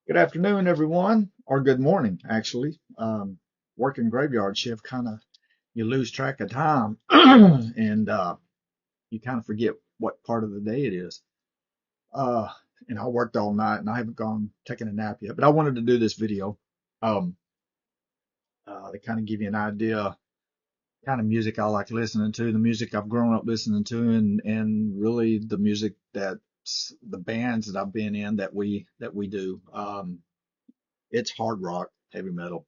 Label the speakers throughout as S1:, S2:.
S1: Good afternoon, everyone, or good morning, actually. Working graveyard shift, you lose track of time, and you kind of forget what part of the day it is. Uh, and I worked all night, and I haven't gone taken a nap yet. But I wanted to do this video, um, to kind of give you an idea, kind of music I like listening to, the music I've grown up listening to, and really the music the bands that I've been in that we do. It's hard rock, heavy metal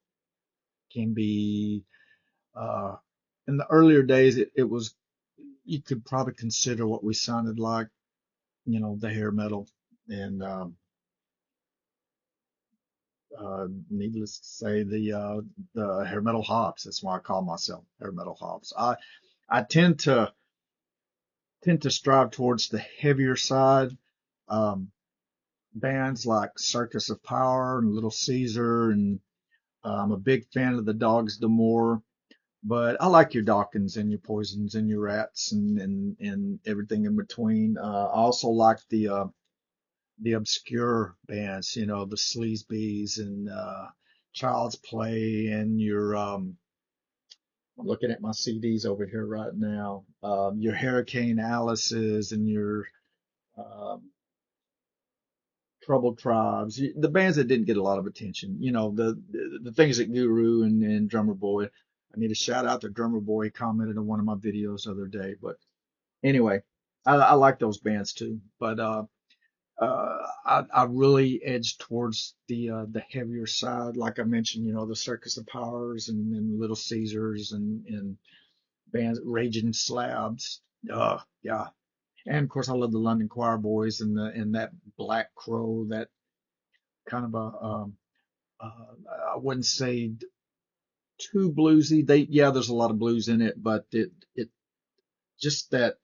S1: can be uh, in the earlier days it was you could probably consider what we sounded like, the hair metal and needless to say the hair metal hops. That's why I call myself hair metal hops. I tend to strive towards the heavier side. Um, Bands like Circus of Power and Little Caesar, and I'm a big fan of the Dogs D'Amour. But I like your Dawkins and your Poisons and your Rats and everything in between. I also like the obscure bands, the Sleazebees and Child's Play and your I'm looking at my CDs over here right now. Your Hurricane Alice's and your um, Troubled Tribes, the bands that didn't get a lot of attention. The things that Guru and Drummer Boy. I need to shout out to Drummer Boy. He commented on one of my videos the other day. But anyway, I like those bands too. But I really edge towards the heavier side. Like I mentioned, the Circus of Powers and Little Caesars and bands, Raging Slabs. Yeah. And of course, I love the London Choir Boys and that Black Crow, that kind of I wouldn't say too bluesy. There's a lot of blues in it, but it just that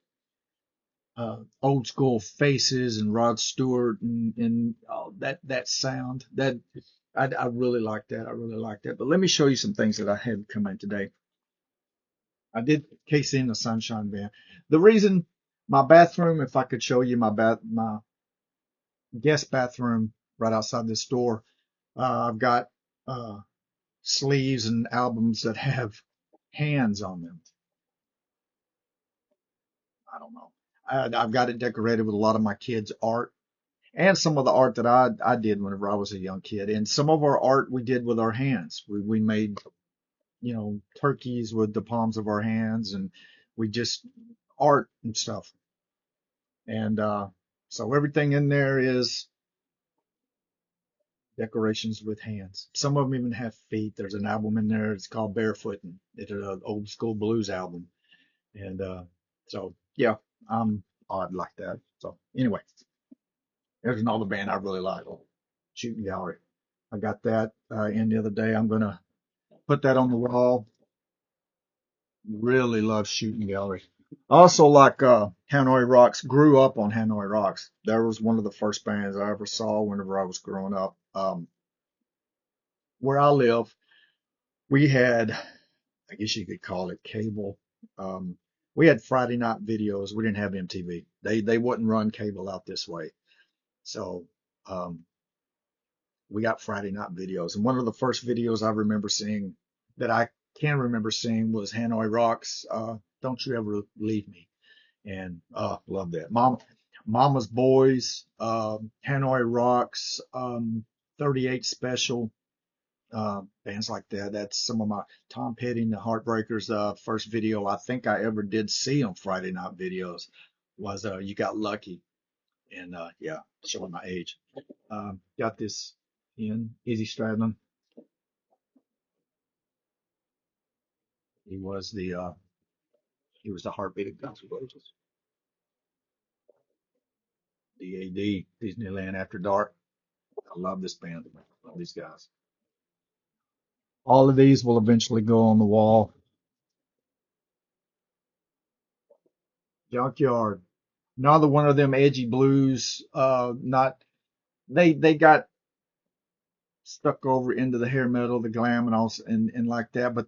S1: old school Faces and Rod Stewart and that sound that I really like that. I really like that. But let me show you some things that I had come in today. I did KC and the Sunshine Band. The reason my bathroom, if I could show you my guest bathroom right outside this door, I've got uh, sleeves and albums that have hands on them. I don't know. I've got it decorated with a lot of my kids' art and some of the art that I did whenever I was a young kid. And some of our art we did with our hands. We made, turkeys with the palms of our hands, and we just art and stuff. And so everything in there is decorations with hands. Some of them even have feet. There's an album in there. It's called Barefootin'. It's an old school blues album. And so, yeah, I'm odd like that. So anyway, there's another band I really like, Shooting Gallery. I got that in the other day. I'm gonna put that on the wall. Really love Shooting Gallery. I also like Hanoi Rocks. Grew up on Hanoi Rocks. That was one of the first bands I ever saw whenever I was growing up. Where I live, we had, I guess you could call it cable. Um, we had Friday night videos. We didn't have MTV. They wouldn't run cable out this way. So um, we got Friday night videos. And one of the first videos I remember seeing that I can remember seeing was Hanoi Rocks, Don't You Ever Leave Me. And love that. Mama's Boys, Hanoi Rocks, 38 Special, bands like that. That's some of my Tom Petty and the Heartbreakers. First video I think I ever did see on Friday night videos was You Got Lucky. And yeah, showing my age. Got this in Izzy Stradlin. He was the heartbeat of Guns N' Roses. DAD, Disneyland After Dark. I love this band. I love these guys. All of these will eventually go on the wall. Junkyard. Another one of them edgy blues. Not they got stuck over into the hair metal, the glam, and all, and like that. But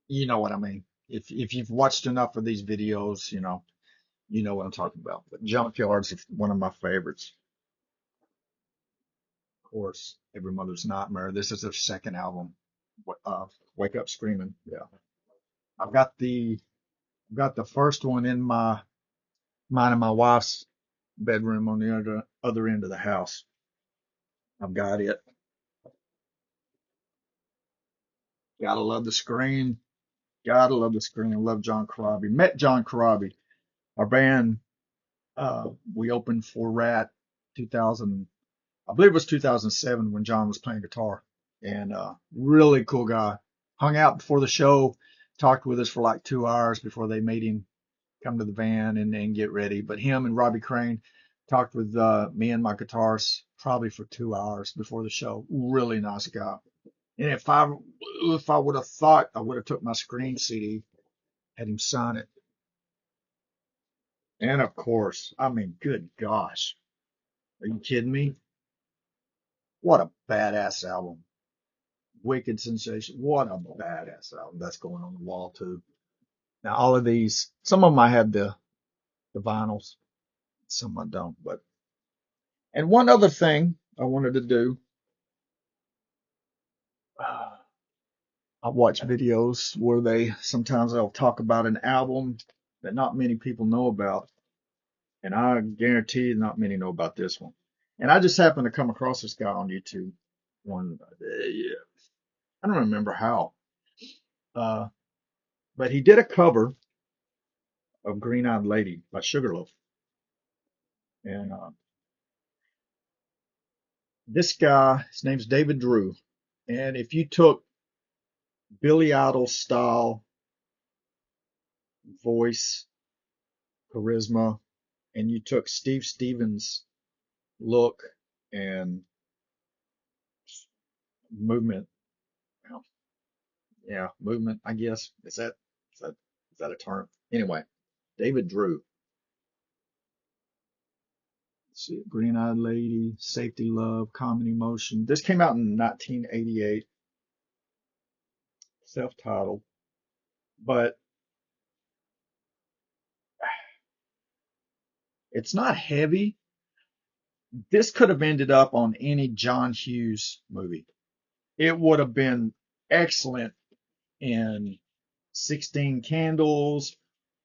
S1: you know what I mean. If you've watched enough of these videos, you know what I'm talking about. But Junkyard's one of my favorites. course, Every Mother's Nightmare. This is their second album. Wake Up Screaming. Yeah. I've got the first one in mine and my wife's bedroom on the other end of the house. I've got it. Gotta love the screen. Gotta love the screen. I love John Corabi. Met John Corabi. Our band, we opened for Rat 2000, I believe it was 2007 when John was playing guitar. And really cool guy. Hung out before the show, talked with us for like 2 hours before they made him come to the van and get ready. But him and Robbie Crane talked with me and my guitarist probably for 2 hours before the show. Really nice guy. And if I would have thought, I would have took my Scream CD, had him sign it. And of course, I mean, good gosh, are you kidding me? What a badass album. Wicked Sensation. What a badass album. That's going on the wall too. Now all of these, some of them I have the vinyls, some I don't. But and one other thing I wanted to do, I watch videos where sometimes they'll talk about an album that not many people know about, and I guarantee not many know about this one. And I just happened to come across this guy on YouTube. Yeah, I don't remember how, uh, but he did a cover of Green Eyed Lady by Sugarloaf, and this guy, his name's David Drew, and if you took Billy Idol style voice, charisma, and you took Steve Stevens' look and movement, well, yeah, movement, I guess. Is that a term? Anyway, David Drew. Let's see, Green Eyed Lady, Safety Love, Comedy Motion. This came out in 1988, self-titled, but it's not heavy. This could have ended up on any John Hughes movie. It would have been excellent in 16 Candles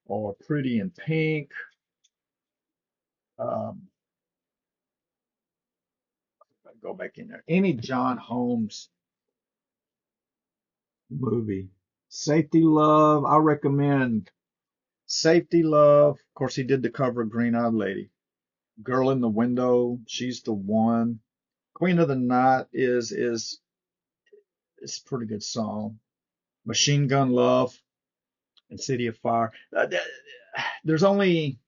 S1: or Pretty in Pink. Um, go back in there. Any John Holmes movie. Safety Love. I recommend Safety Love. Of course, he did the cover of Green Eyed Lady. Girl in the Window. She's the One. Queen of the Night is a pretty good song. Machine Gun Love and City of Fire. There's only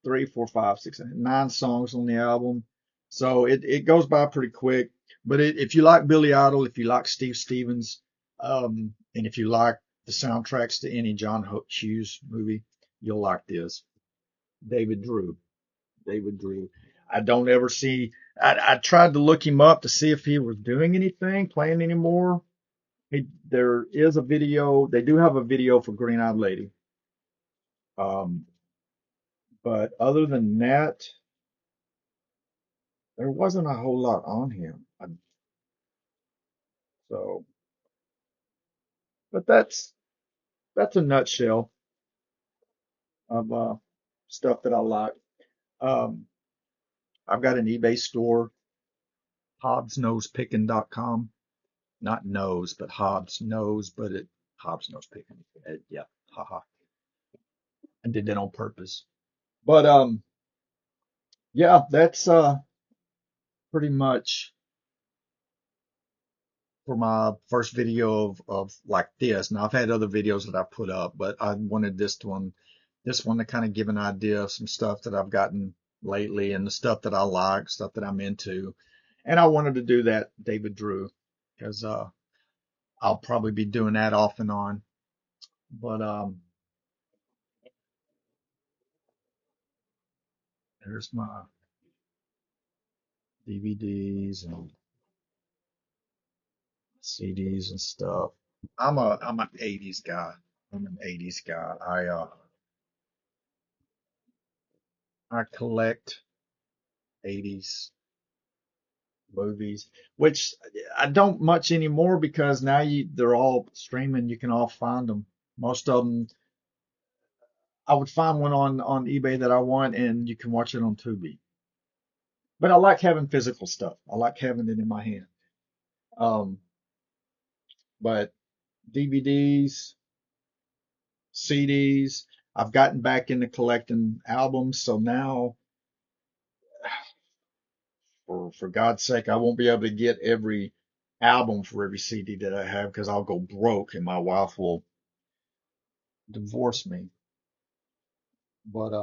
S1: three, four, five, six, 9 songs on the album. So it goes by pretty quick. But if you like Billy Idol, if you like Steve Stevens, and if you like the soundtracks to any John Hughes movie, you'll like this. David Drew. David Drew. I don't ever see. I tried to look him up to see if he was doing anything, playing anymore. There is a video. They do have a video for Green Eyed Lady. Um, but other than that, there wasn't a whole lot on him. So, but that's a nutshell of stuff that I like. Um, I've got an eBay store, hobbsknowspicking.com. Not nose, but Hobbs knows, but Hobbs knows picking. Yeah, haha. I did that on purpose. But yeah, that's pretty much for my first video of like this. Now I've had other videos that I've put up, but I wanted this one to kind of give an idea of some stuff that I've gotten lately and the stuff that I like, stuff that I'm into. And I wanted to do that David Drew because I'll probably be doing that off and on. But there's my DVDs and CDs and stuff. I'm an 80s guy. I'm an 80s guy. I collect 80s movies, which I don't much anymore because now they're all streaming. You can all find them. Most of them, I would find one on eBay that I want, and you can watch it on Tubi. But I like having physical stuff. I like having it in my hand. Um, but DVDs, CDs, I've gotten back into collecting albums, so now, for God's sake, I won't be able to get every album for every CD that I have because I'll go broke and my wife will divorce me. But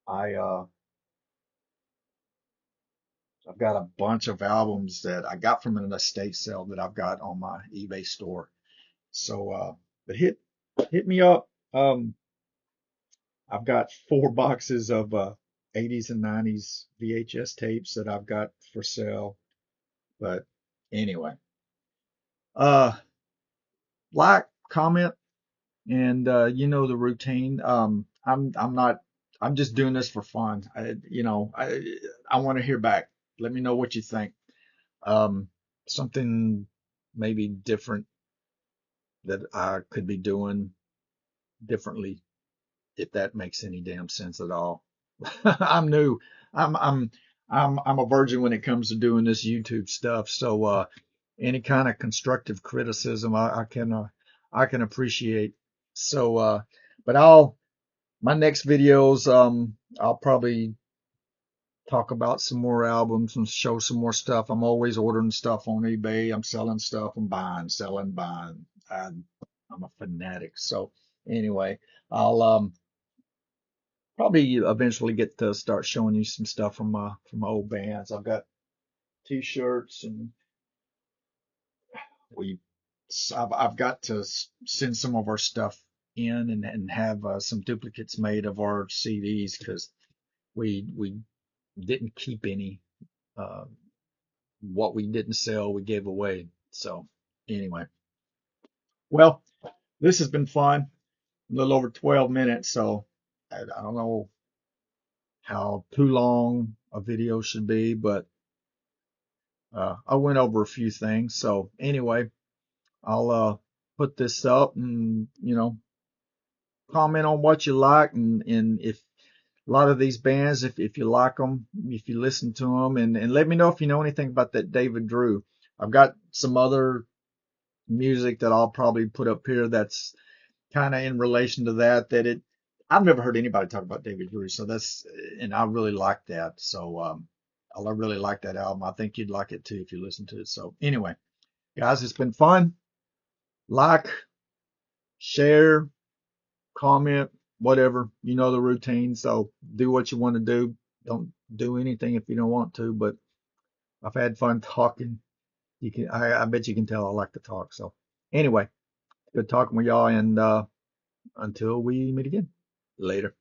S1: I I've got a bunch of albums that I got from an estate sale that I've got on my eBay store. So but hit me up. I've got 4 boxes of 80s and 90s VHS tapes that I've got for sale. But anyway, uh, like, comment, and you know the routine. I'm not. I'm just doing this for fun. I want to hear back. Let me know what you think. Um, Something maybe different that I could be doing differently, if that makes any damn sense at all. I'm new. I'm I'm I'm a virgin when it comes to doing this YouTube stuff. So any kind of constructive criticism I can appreciate. So but my next videos I'll probably talk about some more albums and show some more stuff. I'm always ordering stuff on eBay. I'm selling stuff. I'm buying, selling, buying. I'm a fanatic. So anyway, I'll probably eventually get to start showing you some stuff from my old bands. I've got t-shirts, and we I've got to send some of our stuff in and have some duplicates made of our CDs because we didn't keep any. Uh, what we didn't sell, we gave away. So anyway, well, this has been fun. A little over 12 minutes, so I don't know how too long a video should be, but I went over a few things. So anyway, I'll put this up, and comment on what you like, and if a lot of these bands, if you like them, if you listen to them, and let me know if you know anything about that David Drew. I've got some other music that I'll probably put up here that's kind of in relation to that I've never heard anybody talk about David Drew, so and I really like that. So I really like that album. I think you'd like it too if you listen to it. So anyway, guys, it's been fun. Like, share, comment, whatever. You know the routine. So do what you want to do. Don't do anything if you don't want to. But I've had fun talking. I bet you can tell I like to talk. So anyway, good talking with y'all, and until we meet again. Later.